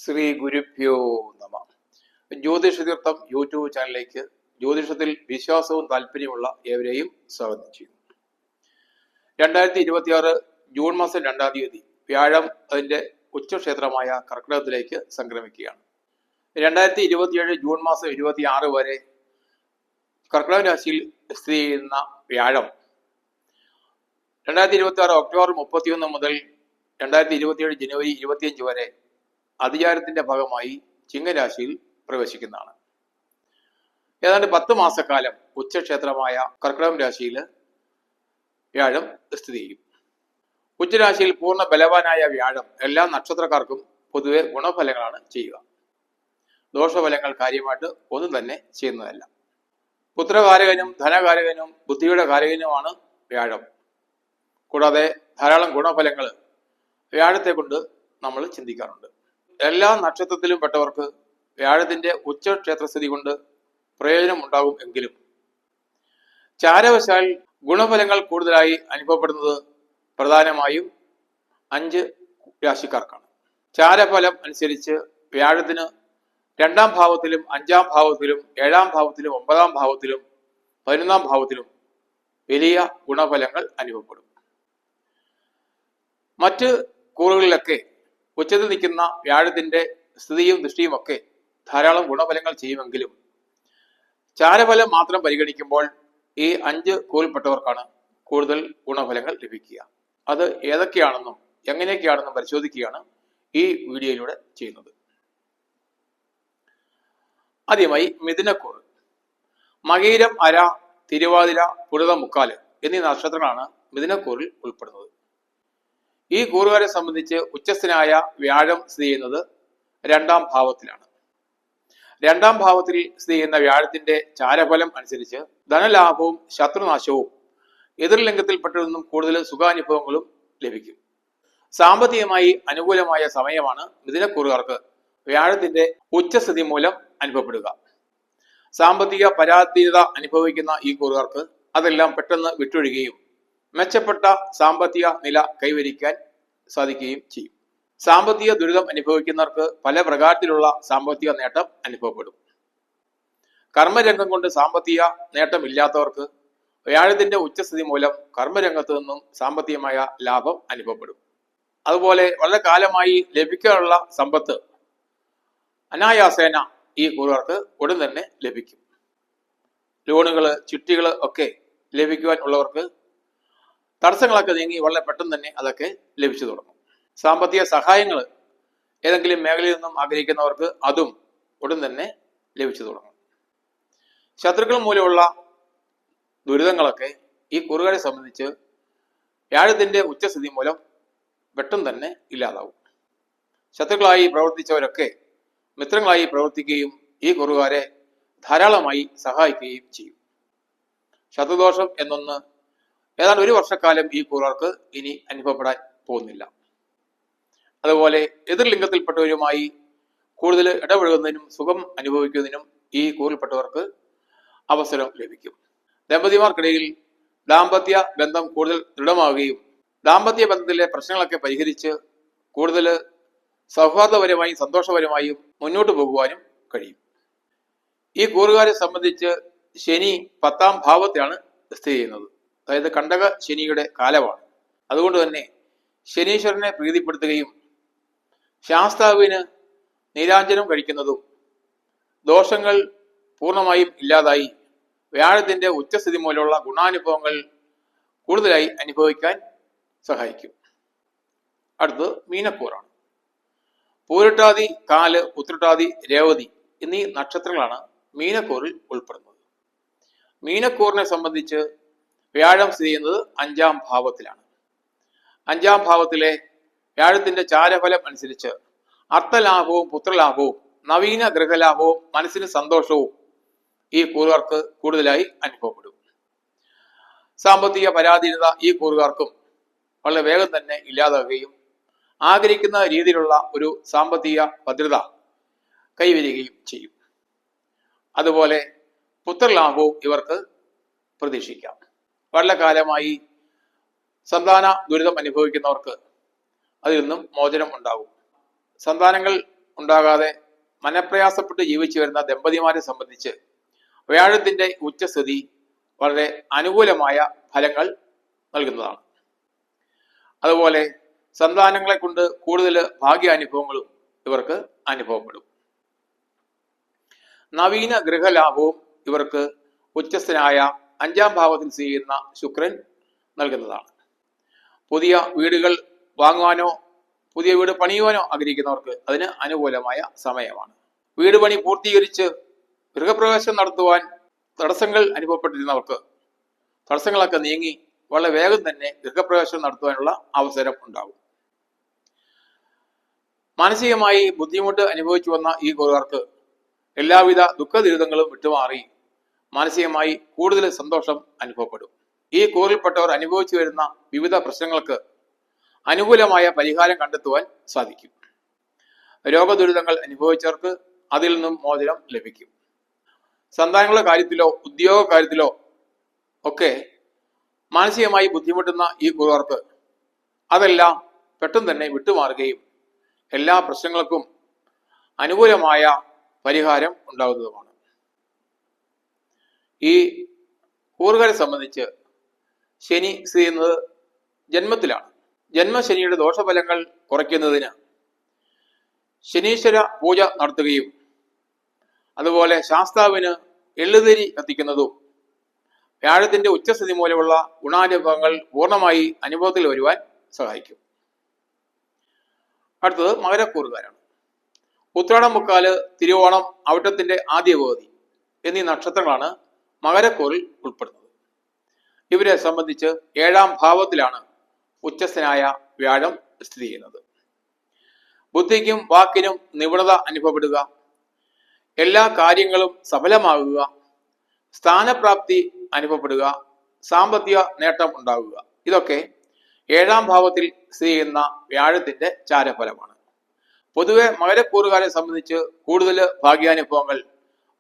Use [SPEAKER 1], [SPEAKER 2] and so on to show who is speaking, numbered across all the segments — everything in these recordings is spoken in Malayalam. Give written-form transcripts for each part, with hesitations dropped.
[SPEAKER 1] ശ്രീ ഗുരുഭ്യോ നമ. ജ്യോതിഷ തീർത്ഥം യൂട്യൂബ് ചാനലിലേക്ക് ജ്യോതിഷത്തിൽ വിശ്വാസവും താല്പര്യമുള്ള ഏവരെയും സ്വാഗതം ചെയ്യുന്നു. 2026 ജൂൺ മാസം 2-ാം തീയതി വ്യാഴം അതിന്റെ ഉച്ചക്ഷേത്രമായ കർക്കിടകത്തിലേക്ക് സംക്രമിക്കുകയാണ്. 2027 ജൂൺ മാസം 26 വരെ കർക്കിടക രാശിയിൽ സ്ഥിതി ചെയ്യുന്ന വ്യാഴം 2026 ഒക്ടോബർ 31 മുതൽ 2027 ജനുവരി 25 വരെ അധികാരത്തിന്റെ ഭാഗമായി ചിങ്ങരാശിയിൽ പ്രവേശിക്കുന്നതാണ്. ഏതാണ്ട് 10 മാസക്കാലം ഉച്ചക്ഷേത്രമായ കർക്കിടകം രാശിയിൽ വ്യാഴം സ്ഥിതി ചെയ്യും. ഉച്ചരാശിയിൽ പൂർണ്ണ ബലവാനായ വ്യാഴം എല്ലാ നക്ഷത്രക്കാർക്കും പൊതുവെ ഗുണഫലങ്ങളാണ് ചെയ്യുക. ദോഷഫലങ്ങൾ കാര്യമായിട്ട് ഒന്നും തന്നെ ചെയ്യുന്നതല്ല. പുത്രകാരകനും ധനകാരകനും ബുദ്ധിയുടെ കാരകനുമാണ് വ്യാഴം. കൂടാതെ ധാരാളം ഗുണഫലങ്ങൾ വ്യാഴത്തെ കൊണ്ട് നമ്മൾ ചിന്തിക്കാറുണ്ട്. എല്ലാ നക്ഷത്രത്തിലും പെട്ടവർക്ക് വ്യാഴത്തിന്റെ ഉച്ചക്ഷേത്രസ്ഥിതി കൊണ്ട് പ്രയോജനം ഉണ്ടാകും എങ്കിലും ചാരവശാൽ ഗുണഫലങ്ങൾ കൂടുതലായി അനുഭവപ്പെടുന്നത് പ്രധാനമായും 5 രാശിക്കാർക്കാണ്. ചാരഫലം അനുസരിച്ച് വ്യാഴത്തിന് 2-ാം ഭാവത്തിലും 5-ാം ഭാവത്തിലും 7-ാം ഭാവത്തിലും 9-ാം ഭാവത്തിലും 11-ാം ഭാവത്തിലും വലിയ ഗുണഫലങ്ങൾ അനുഭവപ്പെടും. മറ്റ് കൂറുകളിലൊക്കെ ഉച്ചത്തിൽ നിൽക്കുന്ന വ്യാഴത്തിന്റെ സ്ഥിതിയും ദൃഷ്ടിയും ഒക്കെ ധാരാളം ഗുണഫലങ്ങൾ ചെയ്യുമെങ്കിലും ചാരഫലം മാത്രം പരിഗണിക്കുമ്പോൾ ഈ 5 കൂറിൽപ്പെട്ടവർക്കാണ് കൂടുതൽ ഗുണഫലങ്ങൾ ലഭിക്കുക. അത് ഏതൊക്കെയാണെന്നും എങ്ങനെയൊക്കെയാണെന്നും പരിശോധിക്കുകയാണ് ഈ വീഡിയോയിലൂടെ ചെയ്യുന്നത്. ആദ്യമായി മിഥുനക്കൂറ്. മകീരം, അര, തിരുവാതിര, പുണർതം, മുക്കാല് എന്നീ നക്ഷത്രങ്ങളാണ് മിഥുനക്കൂറിൽ ഉൾപ്പെടുന്നത്. ഈ കൂറുകാരെ സംബന്ധിച്ച് ഉച്ചസ്ഥനായ വ്യാഴം സ്ഥിതി ചെയ്യുന്നത് 2-ാം ഭാവത്തിലാണ്. 2-ാം ഭാവത്തിൽ സ്ഥിതി ചെയ്യുന്ന വ്യാഴത്തിന്റെ ചാരഫലം അനുസരിച്ച് ധനലാഭവും ശത്രുനാശവും എതിർലിംഗത്തിൽപ്പെട്ടതിൽ നിന്നും കൂടുതൽ സുഖാനുഭവങ്ങളും ലഭിക്കും. സാമ്പത്തികമായി അനുകൂലമായ സമയമാണ് മിഥുനക്കൂറുകാർക്ക് വ്യാഴത്തിന്റെ ഉച്ചസ്ഥിതി മൂലം അനുഭവപ്പെടുക. സാമ്പത്തിക പരാധീനത അനുഭവിക്കുന്ന ഈ കൂറുകാർക്ക് അതെല്ലാം പെട്ടെന്ന് വിട്ടൊഴിയുകയും മെച്ചപ്പെട്ട സാമ്പത്തിക നില കൈവരിക്കാൻ സാധിക്കുകയും ചെയ്യും. സാമ്പത്തിക ദുരിതം അനുഭവിക്കുന്നവർക്ക് പല പ്രകാരത്തിലുള്ള സാമ്പത്തിക നേട്ടം അനുഭവപ്പെടും. കർമ്മരംഗം കൊണ്ട് സാമ്പത്തിക നേട്ടം ഇല്ലാത്തവർക്ക് വ്യാഴത്തിന്റെ ഉച്ചസ്ഥിതി മൂലം കർമ്മരംഗത്ത് നിന്നും സാമ്പത്തികമായ ലാഭം അനുഭവപ്പെടും. അതുപോലെ വളരെ കാലമായി ലഭിക്കാനുള്ള സമ്പത്ത് അനായാസേന ഈ കൂറുകാർക്ക് ഉടൻ തന്നെ ലഭിക്കും. ലോണുകള്, ചിട്ടികള് ഒക്കെ ലഭിക്കുവാൻ ഉള്ളവർക്ക് തടസ്സങ്ങളൊക്കെ നീങ്ങി വളരെ പെട്ടെന്ന് തന്നെ അതൊക്കെ ലഭിച്ചു തുടങ്ങും. സാമ്പത്തിക സഹായങ്ങൾ ഏതെങ്കിലും മേഖലയിൽ നിന്നും ആഗ്രഹിക്കുന്നവർക്ക് അതും ഉടൻ തന്നെ ലഭിച്ചു തുടങ്ങും. ശത്രുക്കൾ മൂലമുള്ള ദുരിതങ്ങളൊക്കെ ഈ കൂറുകാരെ സംബന്ധിച്ച് വ്യാഴത്തിന്റെ ഉച്ചസ്ഥിതി മൂലം പെട്ടെന്ന് തന്നെ ഇല്ലാതാവും. ശത്രുക്കളായി പ്രവർത്തിച്ചവരൊക്കെ മിത്രങ്ങളായി പ്രവർത്തിക്കുകയും ഈ കൂറുകാരെ ധാരാളമായി സഹായിക്കുകയും ചെയ്യും. ശത്രുദോഷം എന്നൊന്ന് ഏതാണ്ട് 1 വർഷക്കാലം ഈ കൂറുകാർക്ക് ഇനി അനുഭവപ്പെടാൻ പോകുന്നില്ല. അതുപോലെ എതിർലിംഗത്തിൽപ്പെട്ടവരുമായി കൂടുതൽ ഇടപഴകുന്നതിനും സുഖം അനുഭവിക്കുന്നതിനും ഈ കൂറിൽപ്പെട്ടവർക്ക് അവസരം ലഭിക്കും. ദമ്പതിമാർക്കിടയിൽ ദാമ്പത്യ ബന്ധം കൂടുതൽ ദൃഢമാവുകയും ദാമ്പത്യ ബന്ധത്തിലെ പ്രശ്നങ്ങളൊക്കെ പരിഹരിച്ച് കൂടുതൽ സൗഹാർദ്ദപരമായും സന്തോഷപരമായും മുന്നോട്ട് പോകുവാനും കഴിയും. ഈ കൂറുകാരെ സംബന്ധിച്ച് ശനി 10-ാം ഭാവത്തിലാണ് സ്ഥിതി ചെയ്യുന്നത്. അതായത് കണ്ടക ശനിയുടെ കാലമാണ്. അതുകൊണ്ട് തന്നെ ശനീശ്വരനെ പ്രീതിപ്പെടുത്തുകയും ശാസ്താവിന് നീരാഞ്ജനം കഴിക്കുന്നതും ദോഷങ്ങൾ പൂർണ്ണമായും ഇല്ലാതായി വ്യാഴത്തിന്റെ ഉച്ചസ്ഥിതി മൂലമുള്ള ഗുണാനുഭവങ്ങൾ കൂടുതലായി അനുഭവിക്കാൻ സഹായിക്കും. അടുത്തത് മീനക്കൂറാണ്. പൂരട്ടാതി, കാല്, ഉത്രട്ടാതി, രേവതി എന്നീ നക്ഷത്രങ്ങളാണ് മീനക്കൂറിൽ ഉൾപ്പെടുന്നത്. മീനക്കൂറിനെ സംബന്ധിച്ച് വ്യാഴം സ്ഥിതി ചെയ്യുന്നത് 5-ാം ഭാവത്തിലാണ്. 5-ാം ഭാവത്തിലെ വ്യാഴത്തിന്റെ ചാരഫലം അനുസരിച്ച് അർത്ഥലാഭവും പുത്രലാഭവും നവീന ഗൃഹലാഭവും മനസ്സിന് സന്തോഷവും ഈ കൂറുകാർക്ക് കൂടുതലായി അനുഭവപ്പെടും. സാമ്പത്തിക പരാധീനത ഈ കൂറുകാർക്കും വളരെ വേഗം തന്നെ ഇല്ലാതാകുകയും ആഗ്രഹിക്കുന്ന രീതിയിലുള്ള ഒരു സാമ്പത്തിക ഭദ്രത കൈവരികയും ചെയ്യും. അതുപോലെ പുത്രലാഭവും ഇവർക്ക് പ്രതീക്ഷിക്കാം. വളരെ കാലമായി സന്താന ദുരിതം അനുഭവിക്കുന്നവർക്ക് അതിൽ നിന്നും മോചനം ഉണ്ടാകും. സന്താനങ്ങൾ ഉണ്ടാകാതെ മനപ്രയാസപ്പെട്ട് ജീവിച്ചു വരുന്ന ദമ്പതിമാരെ സംബന്ധിച്ച് വ്യാഴത്തിന്റെ ഉച്ചസ്ഥിതി വളരെ അനുകൂലമായ ഫലങ്ങൾ നൽകുന്നതാണ്. അതുപോലെ സന്താനങ്ങളെ കൊണ്ട് കൂടുതൽ ഭാഗ്യാനുഭവങ്ങളും ഇവർക്ക് അനുഭവപ്പെടും. നവീന ഗൃഹലാഭവും ഇവർക്ക് ഉച്ചസ്ഥനായ 5-ാം ഭാവത്തിൽ സ്ഥിതി ചെയ്യുന്ന ശുക്രൻ നൽകുന്നതാണ്. പുതിയ വീടുകൾ വാങ്ങുവാനോ പുതിയ വീട് പണിയുവാനോ ആഗ്രഹിക്കുന്നവർക്ക് അതിന് അനുകൂലമായ സമയമാണ്. വീട് പണി പൂർത്തീകരിച്ച് ഗൃഹപ്രവേശം നടത്തുവാൻ തടസ്സങ്ങൾ അനുഭവപ്പെട്ടിരുന്നവർക്ക് തടസ്സങ്ങളൊക്കെ നീങ്ങി വളരെ വേഗം തന്നെ ഗൃഹപ്രവേശം നടത്തുവാനുള്ള അവസരം ഉണ്ടാകും. മാനസികമായി ബുദ്ധിമുട്ട് അനുഭവിച്ചു വന്ന ഈ കൂറുകാർക്ക് എല്ലാവിധ ദുഃഖ ദുരിതങ്ങളും വിട്ടുമാറി മാനസികമായി കൂടുതൽ സന്തോഷം അനുഭവപ്പെടും. ഈ കൂറിൽപ്പെട്ടവർ അനുഭവിച്ചു വരുന്ന വിവിധ പ്രശ്നങ്ങൾക്ക് അനുകൂലമായ പരിഹാരം കണ്ടെത്തുവാൻ സാധിക്കും. രോഗദുരിതങ്ങൾ അനുഭവിച്ചവർക്ക് അതിൽ നിന്നും മോചനം ലഭിക്കും. സന്താനങ്ങളുടെ കാര്യത്തിലോ ഉദ്യോഗ കാര്യത്തിലോ ഒക്കെ മാനസികമായി ബുദ്ധിമുട്ടുന്ന ഈ കൂറുകാർക്ക് അതെല്ലാം പെട്ടെന്ന് തന്നെ വിട്ടുമാറുകയും എല്ലാ പ്രശ്നങ്ങൾക്കും അനുകൂലമായ പരിഹാരം ഉണ്ടാകുന്നതുമാണ്. ഈ കൂറുകാരെ സംബന്ധിച്ച് ശനി സ്ഥിതി ചെയ്യുന്നത് ജന്മത്തിലാണ്. ജന്മശനിയുടെ ദോഷഫലങ്ങൾ കുറയ്ക്കുന്നതിന് ശനീശ്വര പൂജ നടത്തുകയും അതുപോലെ ശാസ്താവിന് എള്ളുതിരി കത്തിക്കുന്നതും വ്യാഴത്തിന്റെ ഉച്ചസ്ഥിതി മൂലമുള്ള ഗുണാനുഭവങ്ങൾ പൂർണ്ണമായി അനുഭവത്തിൽ വരുവാൻ സഹായിക്കും. അടുത്തത് മകരക്കൂറുകാരാണ്. ഉത്രാടം, മുക്കാല്, തിരുവോണം, അവിട്ടത്തിന്റെ ആദ്യ പകുതി എന്നീ നക്ഷത്രങ്ങളാണ് മകരക്കൂറിൽ ഉൾപ്പെടുന്നത്. ഇവരെ സംബന്ധിച്ച് 7-ാം ഭാവത്തിലാണ് ഉച്ചസ്ഥനായ വ്യാഴം സ്ഥിതി ചെയ്യുന്നത്. ബുദ്ധിക്കും വാക്കിനും നിപുണത അനുഭവപ്പെടുക, എല്ലാ കാര്യങ്ങളും സഫലമാകുക, സ്ഥാനപ്രാപ്തി അനുഭവപ്പെടുക, സാമ്പത്തിക നേട്ടം ഉണ്ടാകുക, ഇതൊക്കെ 7-ാം ഭാവത്തിൽ സ്ഥിതി ചെയ്യുന്ന വ്യാഴത്തിന്റെ ചാരഫലമാണ്. പൊതുവെ മകരക്കൂറുകാരെ സംബന്ധിച്ച് കൂടുതൽ ഭാഗ്യാനുഭവങ്ങൾ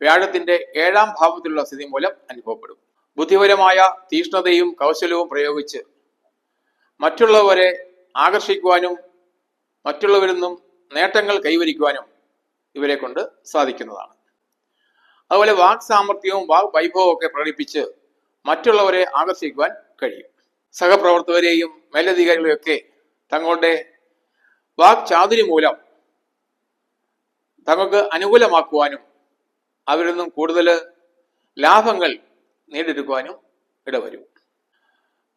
[SPEAKER 1] വ്യാഴത്തിന്റെ 7-ാം ഭാവത്തിലുള്ള സ്ഥിതി മൂലം അനുഭവപ്പെടും. ബുദ്ധിപരമായ തീഷ്ണതയും കൗശലവും പ്രയോഗിച്ച് മറ്റുള്ളവരെ ആകർഷിക്കുവാനും മറ്റുള്ളവരിൽ നിന്നും നേട്ടങ്ങൾ കൈവരിക്കുവാനും ഇവരെ കൊണ്ട് സാധിക്കുന്നതാണ്. അതുപോലെ വാക് സാമർഥ്യവും വാക് വൈഭവവും ഒക്കെ പ്രകടിപ്പിച്ച് മറ്റുള്ളവരെ ആകർഷിക്കുവാൻ കഴിയും. സഹപ്രവർത്തകരെയും മേലധികാരികളെയൊക്കെ തങ്ങളുടെ വാക് ചാതുര്യം മൂലം തങ്ങൾക്ക് അനുകൂലമാക്കുവാനും അവരിൽ നിന്നും കൂടുതൽ ലാഭങ്ങൾ നേടിയെടുക്കുവാനും ഇടവരും.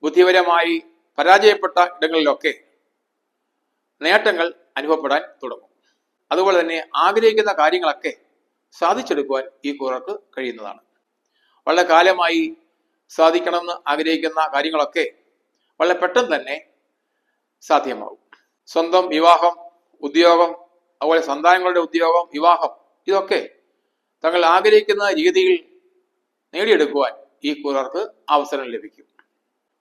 [SPEAKER 1] ബുദ്ധിപരമായി പരാജയപ്പെട്ട ഇടങ്ങളിലൊക്കെ നേട്ടങ്ങൾ അനുഭവപ്പെടാൻ തുടങ്ങും. അതുപോലെ തന്നെ ആഗ്രഹിക്കുന്ന കാര്യങ്ങളൊക്കെ സാധിച്ചെടുക്കുവാൻ ഈ കൂറുകാർക്ക് കഴിയുന്നതാണ്. വളരെ കാലമായി സാധിക്കണമെന്ന് ആഗ്രഹിക്കുന്ന കാര്യങ്ങളൊക്കെ വളരെ പെട്ടെന്ന് തന്നെ സാധ്യമാകും. സ്വന്തം വിവാഹം, ഉദ്യോഗം, അതുപോലെ സന്താനങ്ങളുടെ ഉദ്യോഗം, വിവാഹം, ഇതൊക്കെ തങ്ങൾ ആഗ്രഹിക്കുന്ന രീതിയിൽ നേടിയെടുക്കുവാൻ ഈ കൂറുകാർക്ക് അവസരം ലഭിക്കും.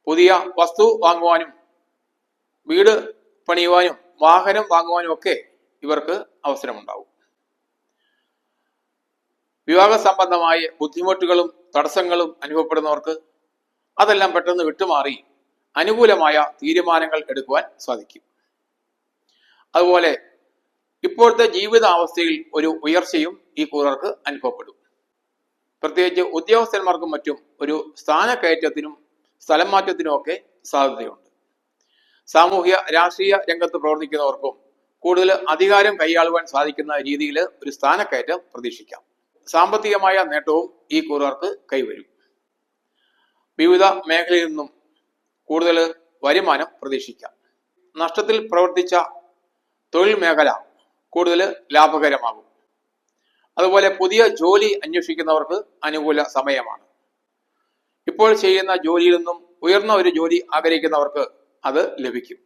[SPEAKER 1] പുതിയ വസ്തു വാങ്ങുവാനും വീട് പണിയുവാനും വാഹനം വാങ്ങുവാനും ഒക്കെ ഇവർക്ക് അവസരമുണ്ടാവും. വിവാഹ സംബന്ധമായ ബുദ്ധിമുട്ടുകളും തടസ്സങ്ങളും അനുഭവപ്പെടുന്നവർക്ക് അതെല്ലാം പെട്ടെന്ന് വിട്ടുമാറി അനുകൂലമായ തീരുമാനങ്ങൾ എടുക്കുവാൻ സാധിക്കും. അതുപോലെ ഇപ്പോഴത്തെ ജീവിതാവസ്ഥയിൽ ഒരു ഉയർച്ചയും ഈ കൂറുകാർക്ക് അനുഭവപ്പെടും. പ്രത്യേകിച്ച് ഉദ്യോഗസ്ഥന്മാർക്കും മറ്റും ഒരു സ്ഥാനക്കയറ്റത്തിനും സ്ഥലം മാറ്റത്തിനും ഒക്കെ സാധ്യതയുണ്ട്. സാമൂഹ്യ രാഷ്ട്രീയ രംഗത്ത് പ്രവർത്തിക്കുന്നവർക്കും കൂടുതൽ അധികാരം കൈയാളുവാൻ സാധിക്കുന്ന രീതിയിൽ ഒരു സ്ഥാനക്കയറ്റം പ്രതീക്ഷിക്കാം. സാമ്പത്തികമായ നേട്ടവും ഈ കൂറുകാർക്ക് കൈവരും. വിവിധ മേഖലയിൽ നിന്നും കൂടുതൽ വരുമാനം പ്രതീക്ഷിക്കാം. നഷ്ടത്തിൽ പ്രവർത്തിച്ച തൊഴിൽ മേഖല കൂടുതൽ ലാഭകരമാകും. അതുപോലെ പുതിയ ജോലി അന്വേഷിക്കുന്നവർക്ക് അനുകൂല സമയമാണ്. ഇപ്പോൾ ചെയ്യുന്ന ജോലിയിൽ നിന്നും ഉയർന്ന ഒരു ജോലി ആഗ്രഹിക്കുന്നവർക്ക് അത് ലഭിക്കും.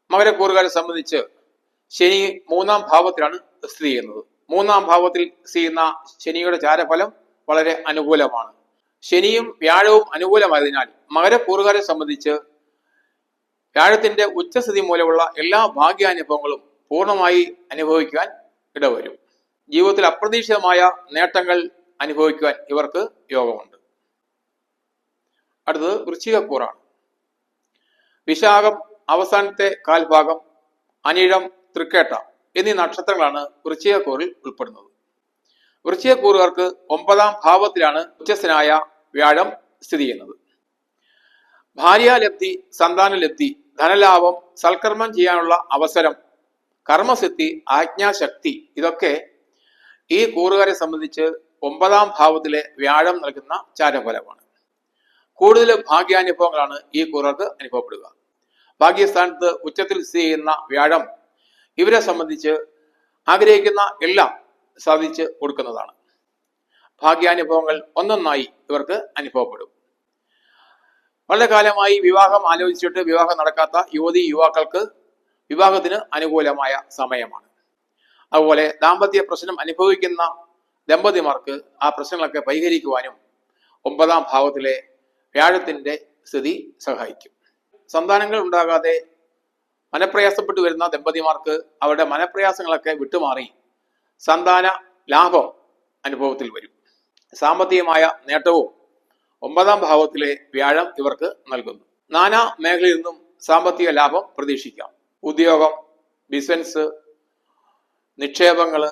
[SPEAKER 1] മകരക്കൂറുകാരെ സംബന്ധിച്ച് ശനി 3-ാം ഭാവത്തിലാണ് സ്ഥിതി ചെയ്യുന്നത്. 3-ാം ഭാവത്തിൽ സ്ഥിതി ചെയ്യുന്ന ശനിയുടെ ചാരഫലം വളരെ അനുകൂലമാണ്. ശനിയും വ്യാഴവും അനുകൂലമായതിനാൽ മകരക്കൂറുകാരെ സംബന്ധിച്ച് വ്യാഴത്തിന്റെ ഉച്ചസ്ഥിതി മൂലമുള്ള എല്ലാ ഭാഗ്യാനുഭവങ്ങളും പൂർണ്ണമായി അനുഭവിക്കുവാൻ ഇടവരും. ജീവിതത്തിൽ അപ്രതീക്ഷിതമായ നേട്ടങ്ങൾ അനുഭവിക്കുവാൻ ഇവർക്ക് യോഗമുണ്ട്. അടുത്തത് വൃശ്ചികക്കൂറാണ്. വിശാഖം അവസാനത്തെ കാൽഭാഗം, അനിഴം, തൃക്കേട്ട എന്നീ നക്ഷത്രങ്ങളാണ് വൃശ്ചികക്കൂറിൽ ഉൾപ്പെടുന്നത്. വൃശ്ചികക്കൂറുകാർക്ക് 9ാം ഭാവത്തിലാണ് ഉച്ചസ്ഥനായ വ്യാഴം സ്ഥിതി ചെയ്യുന്നത്. ഭാര്യാലബ്ധി, സന്താനലബ്ധി, ധനലാഭം, സൽക്കർമ്മം ചെയ്യാനുള്ള അവസരം, കർമ്മസിദ്ധി, ആജ്ഞാശക്തി ഇതൊക്കെ ഈ കൂറുകാരെ സംബന്ധിച്ച് 9ാം ഭാവത്തിലെ വ്യാഴം നൽകുന്ന ചാരഫലമാണ്. കൂടുതൽ ഭാഗ്യാനുഭവങ്ങളാണ് ഈ കൂറുകാർക്ക് അനുഭവപ്പെടുക. ഭാഗ്യസ്ഥാനത്ത് ഉച്ചത്തിൽ സ്ഥിതി ചെയ്യുന്ന വ്യാഴം ഇവരെ സംബന്ധിച്ച് ആഗ്രഹിക്കുന്ന എല്ലാം സാധിച്ച് കൊടുക്കുന്നതാണ്. ഭാഗ്യാനുഭവങ്ങൾ ഒന്നൊന്നായി ഇവർക്ക് അനുഭവപ്പെടും. വളരെ കാലമായി വിവാഹം ആലോചിച്ചിട്ട് വിവാഹം നടക്കാത്ത യുവതി യുവാക്കൾക്ക് വിവാഹത്തിന് അനുകൂലമായ സമയമാണ്. അതുപോലെ ദാമ്പത്യ പ്രശ്നം അനുഭവിക്കുന്ന ദമ്പതിമാർക്ക് ആ പ്രശ്നങ്ങളൊക്കെ പരിഹരിക്കുവാനും 9ാം ഭാവത്തിലെ വ്യാഴത്തിന്റെ സ്ഥിതി സഹായിക്കും. സന്താനങ്ങൾ ഉണ്ടാകാതെ മനപ്രയാസപ്പെട്ടു വരുന്ന ദമ്പതിമാർക്ക് അവരുടെ മനപ്രയാസങ്ങളൊക്കെ വിട്ടുമാറി സന്താന ലാഭം അനുഭവത്തിൽ വരും. സാമ്പത്തികമായ നേട്ടവും 9ാം ഭാവത്തിലെ വ്യാഴം ഇവർക്ക് നൽകുന്നു. നാനാ മേഖലയിൽ നിന്നും സാമ്പത്തിക ലാഭം പ്രതീക്ഷിക്കാം. ഉദ്യോഗം, ബിസിനസ്, നിക്ഷേപങ്ങൾ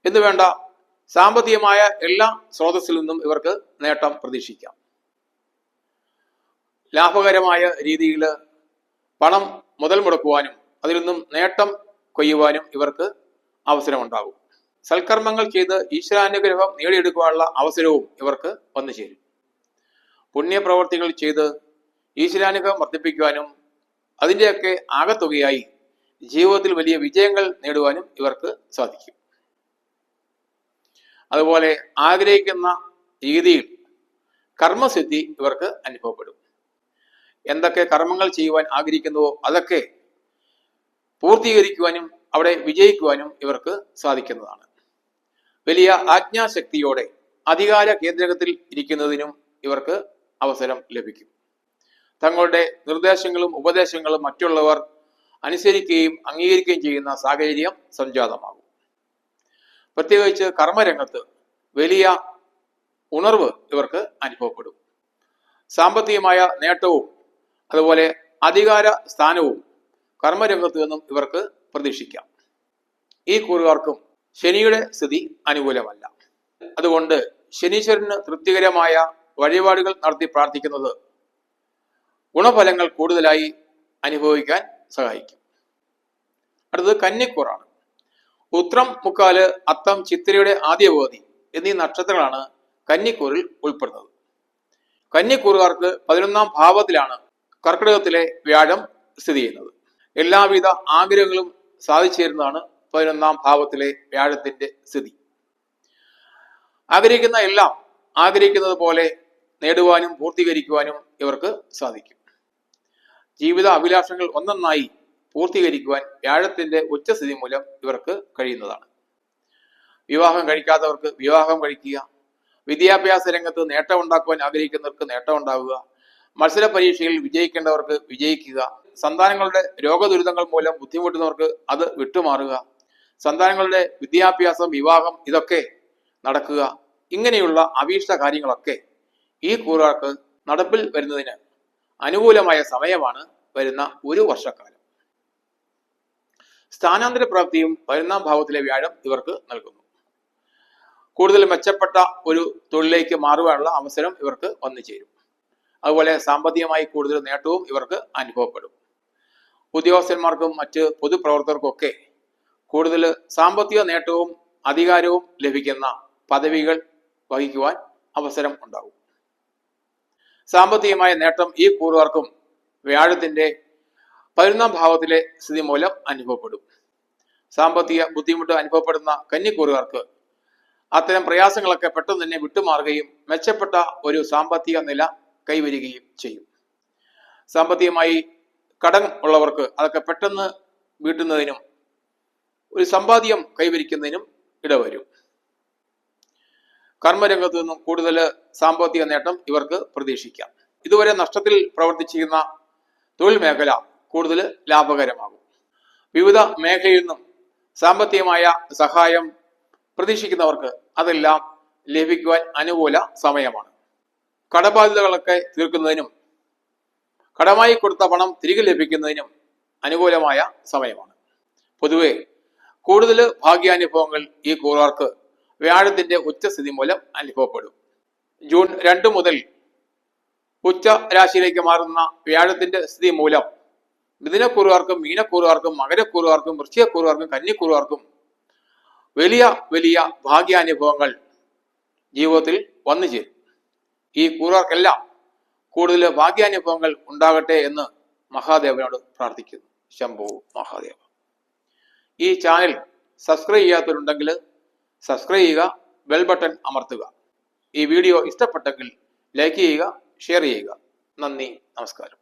[SPEAKER 1] എന്ന് വേണ്ട സാമ്പത്തികമായ എല്ലാ സ്രോതസ്സിൽ നിന്നും ഇവർക്ക് നേട്ടം പ്രതീക്ഷിക്കാം. ലാഭകരമായ രീതിയിൽ പണം മുതൽ മുടക്കുവാനും അതിൽ നിന്നും നേട്ടം കൊയ്യുവാനും ഇവർക്ക് അവസരമുണ്ടാകും. സൽക്കർമ്മങ്ങൾ ചെയ്ത് ഈശ്വരാനുഗ്രഹം നേടിയെടുക്കുവാനുള്ള അവസരവും ഇവർക്ക് വന്നു ചേരും. പുണ്യപ്രവർത്തികൾ ചെയ്ത് ഈശ്വരാനുഗ്രഹം വർദ്ധിപ്പിക്കുവാനും അതിൻ്റെയൊക്കെ ആകത്തുകയായി ജീവിതത്തിൽ വലിയ വിജയങ്ങൾ നേടുവാനും ഇവർക്ക് സാധിക്കും. അതുപോലെ ആഗ്രഹിക്കുന്ന രീതിയിൽ കർമ്മസിദ്ധി ഇവർക്ക് അനുഭവപ്പെടും. എന്തൊക്കെ കർമ്മങ്ങൾ ചെയ്യുവാൻ ആഗ്രഹിക്കുന്നുവോ അതൊക്കെ പൂർത്തീകരിക്കുവാനും അവിടെ വിജയിക്കുവാനും ഇവർക്ക് സാധിക്കുന്നതാണ്. വലിയ ആജ്ഞാശക്തിയോടെ അധികാര കേന്ദ്രത്തിൽ ഇരിക്കുന്നതിനും ഇവർക്ക് അവസരം ലഭിക്കും. തങ്ങളുടെ നിർദ്ദേശങ്ങളും ഉപദേശങ്ങളും മറ്റുള്ളവർ അനുസരിക്കുകയും അംഗീകരിക്കുകയും ചെയ്യുന്ന സാഹചര്യം സംജാതമാകും. പ്രത്യേകിച്ച് കർമ്മരംഗത്ത് വലിയ ഉണർവ് ഇവർക്ക് അനുഭവപ്പെടും. സാമ്പത്തികമായ നേട്ടവും അതുപോലെ അധികാര സ്ഥാനവും കർമ്മരംഗത്ത് നിന്നും ഇവർക്ക് പ്രതീക്ഷിക്കാം. ഈ കൂറുകാർക്കും ശനിയുടെ സ്ഥിതി അനുകൂലമല്ല. അതുകൊണ്ട് ശനീശ്വരന് തൃപ്തികരമായ വഴിപാടുകൾ നടത്തി പ്രാർത്ഥിക്കുന്നത് ഗുണഫലങ്ങൾ കൂടുതലായി അനുഭവിക്കാൻ സഹായിക്കും. അടുത്തത് കന്നിക്കൂറാണ്. ഉത്രം, മുക്കാല്, അത്തം, ചിത്തിരയുടെ ആദ്യ പകുതി എന്നീ നക്ഷത്രങ്ങളാണ് കന്നിക്കൂറിൽ ഉൾപ്പെടുന്നത്. കന്നിക്കൂറുകാർക്ക് 11ാം ഭാവത്തിലാണ് കർക്കിടകത്തിലെ വ്യാഴം സ്ഥിതി ചെയ്യുന്നത്. എല്ലാവിധ ആഗ്രഹങ്ങളും സാധിച്ചു തരുന്നതാണ് 11ാം ഭാവത്തിലെ വ്യാഴത്തിന്റെ സ്ഥിതി. ആഗ്രഹിക്കുന്ന എല്ലാം ആഗ്രഹിക്കുന്നത് പോലെ നേടുവാനും പൂർത്തീകരിക്കുവാനും ഇവർക്ക് സാധിക്കും. ജീവിത അഭിലാഷങ്ങൾ ഒന്നൊന്നായി പൂർത്തീകരിക്കുവാൻ വ്യാഴത്തിന്റെ ഉച്ചസ്ഥിതി മൂലം ഇവർക്ക് കഴിയുന്നതാണ്. വിവാഹം കഴിക്കാത്തവർക്ക് വിവാഹം കഴിക്കുക, വിദ്യാഭ്യാസ രംഗത്ത് നേട്ടം ഉണ്ടാക്കുവാൻ ആഗ്രഹിക്കുന്നവർക്ക് നേട്ടം ഉണ്ടാവുക, മത്സര പരീക്ഷയിൽ വിജയിക്കേണ്ടവർക്ക് വിജയിക്കുക, സന്താനങ്ങളുടെ രോഗദുരിതങ്ങൾ മൂലം ബുദ്ധിമുട്ടുന്നവർക്ക് അത് വിട്ടുമാറുക, സന്താനങ്ങളുടെ വിദ്യാഭ്യാസം, വിവാഹം ഇതൊക്കെ നടക്കുക, ഇങ്ങനെയുള്ള അഭീഷ്ട കാര്യങ്ങളൊക്കെ ഈ കൂറുകാർക്ക് നടപ്പിൽ വരുന്നതിന് അനുകൂലമായ സമയമാണ് വരുന്ന ഒരു വർഷക്കാലം. സ്ഥാനാന്തര പ്രാപ്തിയും 11ാം ഭാവത്തിലെ വ്യാഴം ഇവർക്ക് നൽകുന്നു. കൂടുതൽ മെച്ചപ്പെട്ട ഒരു തൊഴിലേക്ക് മാറുവാനുള്ള അവസരം ഇവർക്ക് വന്നു ചേരും. അതുപോലെ സാമ്പത്തികമായി കൂടുതൽ നേട്ടവും ഇവർക്ക് അനുഭവപ്പെടും. ഉദ്യോഗസ്ഥന്മാർക്കും മറ്റ് പൊതുപ്രവർത്തകർക്കൊക്കെ കൂടുതൽ സാമ്പത്തിക നേട്ടവും അധികാരവും ലഭിക്കുന്ന പദവികൾ വഹിക്കുവാൻ അവസരം ഉണ്ടാകും. സാമ്പത്തികമായ നേട്ടം ഈ കൂറുകാർക്കും വ്യാഴത്തിന്റെ 11ാം ഭാവത്തിലെ സ്ഥിതി മൂലം അനുഭവപ്പെടും. സാമ്പത്തിക ബുദ്ധിമുട്ട് അനുഭവപ്പെടുന്ന കന്നിക്കൂറുകാർക്ക് അത്തരം പ്രയാസങ്ങളൊക്കെ പെട്ടെന്ന് തന്നെ വിട്ടുമാറുകയും മെച്ചപ്പെട്ട ഒരു സാമ്പത്തിക നില കൈവരികയും ചെയ്യും. സാമ്പത്തികമായി കടം ഉള്ളവർക്ക് അതൊക്കെ പെട്ടെന്ന് വീട്ടുന്നതിനും ഒരു സമ്പാദ്യം കൈവരിക്കുന്നതിനും ഇടവരും. കർമ്മരംഗത്തു നിന്നും കൂടുതൽ സാമ്പത്തിക നേട്ടം ഇവർക്ക് പ്രതീക്ഷിക്കാം. ഇതുവരെ നഷ്ടത്തിൽ പ്രവർത്തിച്ചിരുന്ന തൊഴിൽ മേഖല കൂടുതൽ ലാഭകരമാകും. വിവിധ മേഖലയിൽ നിന്നും സാമ്പത്തികമായ സഹായം പ്രതീക്ഷിക്കുന്നവർക്ക് അതെല്ലാം ലഭിക്കുവാൻ അനുകൂല സമയമാണ്. കടബാധ്യതകളൊക്കെ തീർക്കുന്നതിനും കടമായി കൊടുത്ത പണം തിരികെ ലഭിക്കുന്നതിനും അനുകൂലമായ സമയമാണ്. പൊതുവെ കൂടുതൽ ഭാഗ്യാനുഭവങ്ങൾ ഈ കൂറുകാർക്ക് വ്യാഴത്തിന്റെ ഉച്ചസ്ഥിതി മൂലം അനുഭവപ്പെടും. ജൂൺ 2 മുതൽ ഉച്ച രാശിയിലേക്ക് മാറുന്ന വ്യാഴത്തിന്റെ സ്ഥിതി മൂലം മിഥുനക്കൂറുകാർക്കും മീനക്കൂറുകാർക്കും മകരക്കൂറുകാർക്കും വൃശ്ചികക്കൂറുകാർക്കും കന്നിക്കൂറുകാർക്കും വലിയ വലിയ ഭാഗ്യാനുഭവങ്ങൾ ജീവിതത്തിൽ വന്നു ചേരും. ഈ കൂറുകാർക്കെല്ലാം കൂടുതൽ ഭാഗ്യാനുഭവങ്ങൾ ഉണ്ടാകട്ടെ എന്ന് മഹാദേവനോട് പ്രാർത്ഥിക്കുന്നു. ശംഭോ മഹാദേവ. ഈ ചാനൽ സബ്സ്ക്രൈബ് ചെയ്യാത്തവരുണ്ടെങ്കിൽ സബ്സ്ക്രൈബ് ചെയ്യുക, ബെൽ ബട്ടൺ അമർത്തുക. ഈ വീഡിയോ ഇഷ്ടപ്പെട്ടെങ്കിൽ ലൈക്ക് ചെയ്യുക, ഷെയർ ചെയ്യുക. നന്ദി, നമസ്കാരം.